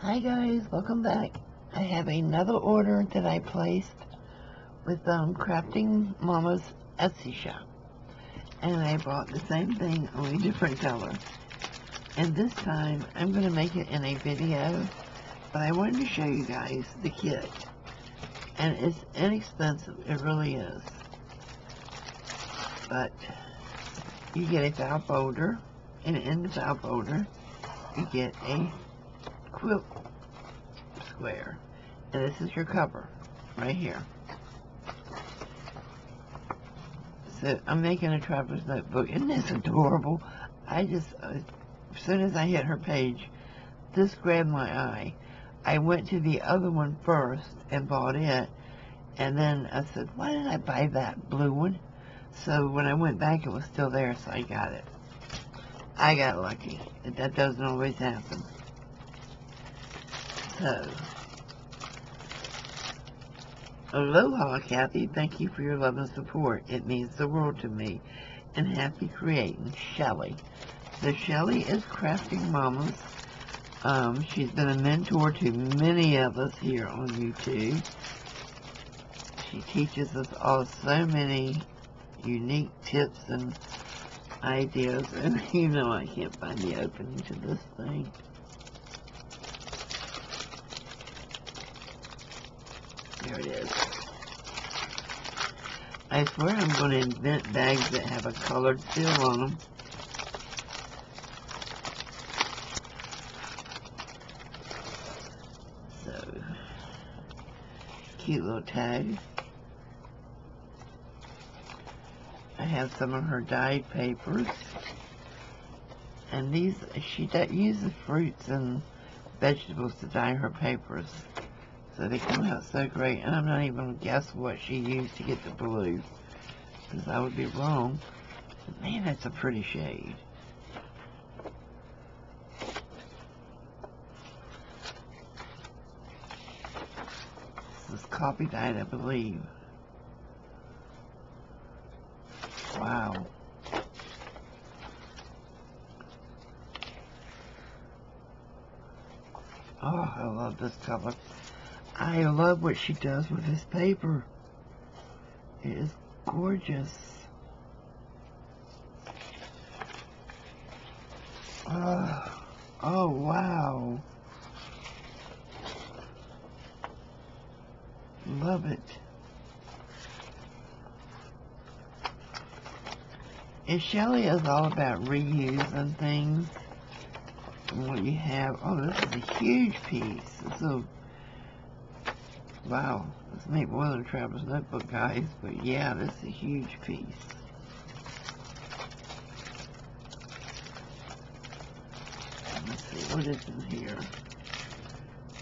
Hi guys, welcome back. I have another order that I placed with Crafting Mama's Etsy shop. And I bought the same thing, only different color. And this time, I'm going to make it in a video, but I wanted to show you guys the kit. And it's inexpensive, it really is. But you get a file folder, and in the file folder, you get a quilt square, and this is your cover right here. So I'm making a traveler's notebook. Isn't this adorable? I just as soon as I hit her page, this grabbed my eye. I went to the other one first and bought it, and then I said, why did I buy that blue one? So when I went back, it was still there, so I got it. I got lucky. That doesn't always happen. So, aloha, Kathy. Thank you for your love and support. It means the world to me. And happy creating, Shelly. So Shelly is Crafting Mamas. She's been a mentor to many of us here on YouTube. She teaches us all so many unique tips and ideas. And you know I can't find the opening to this thing. There it is. I swear I'm going to invent bags that have a colored seal on them. So, cute little tag. I have some of her dyed papers. And these, she uses fruits and vegetables to dye her papers. So they come out so great, and I'm not even going to guess what she used to get the blue, because I would be wrong. But man, that's a pretty shade. This is copy dyed, I believe. Wow. Oh, I love this color. I love what she does with this paper. It is gorgeous. Oh, wow. Love it. And Shelly is all about reusing things and what you have. Oh, this is a huge piece. This is a wow, this may be more than a traveler's notebook, guys, but yeah, this is a huge piece. Let's see, what is in here?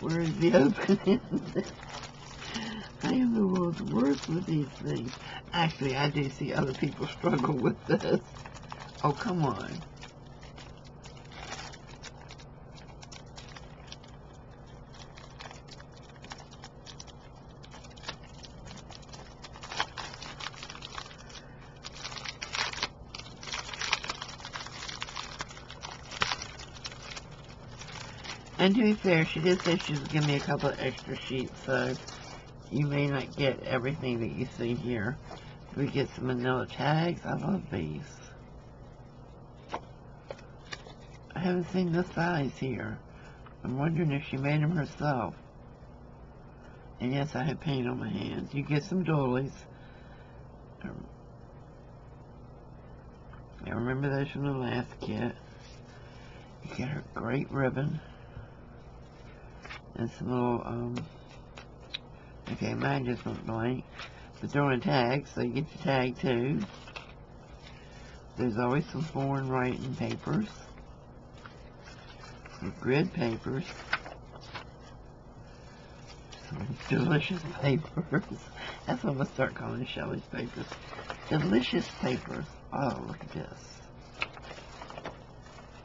Where is the opening? I am the world's worst with these things. Actually, I do see other people struggle with this. Oh, come on. And to be fair, she did say she was going to give me a couple of extra sheets, so you may not get everything that you see here. We get some manila tags. I love these. I haven't seen this size here. I'm wondering if she made them herself. And yes, I have paint on my hands. You get some doilies. I remember those from the last kit. You get her great ribbon. And some little, okay, mine just went blank. But they're on a tag, so you get your tag too. There's always some foreign writing papers. Some grid papers. Some delicious papers. That's what I'm going to start calling Shelly's papers. Delicious papers. Oh, look at this.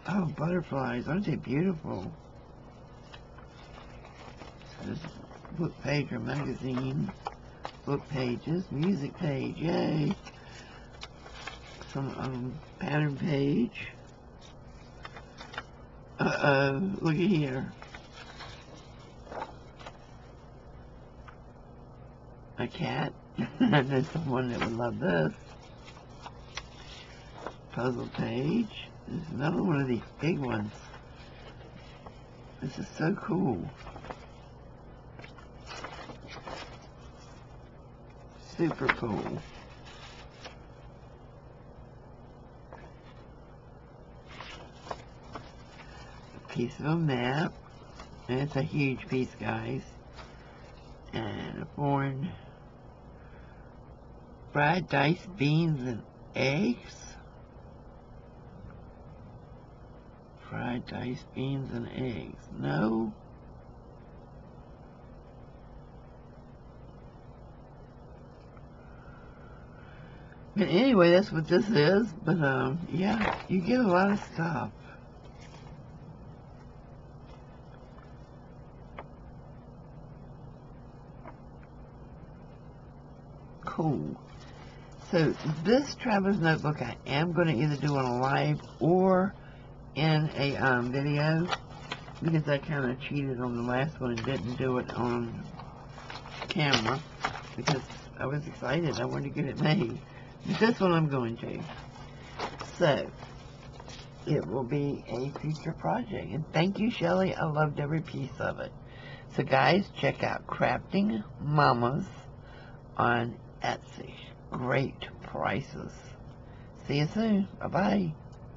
Oh, butterflies. Aren't they beautiful? There's a book page or magazine, book pages, music page, yay. Some pattern page. Uh-oh, look at here. a cat. I know someone that would love this. Puzzle page. There's another one of these big ones. This is so cool. Super cool. A piece of a map. And it's a huge piece, guys. And a foreign fried diced beans and eggs. Fried diced beans and eggs. No. But anyway, that's what this is. But, yeah, you get a lot of stuff. Cool. So, this Traveler's Notebook I am going to either do on a live or in a video, because I kind of cheated on the last one and didn't do it on camera, because I was excited. I wanted to get it made. But this one I'm going to. So, it will be a future project. And thank you, Shelly. I loved every piece of it. So, guys, check out Crafting Mamas on Etsy. Great prices. See you soon. Bye-bye.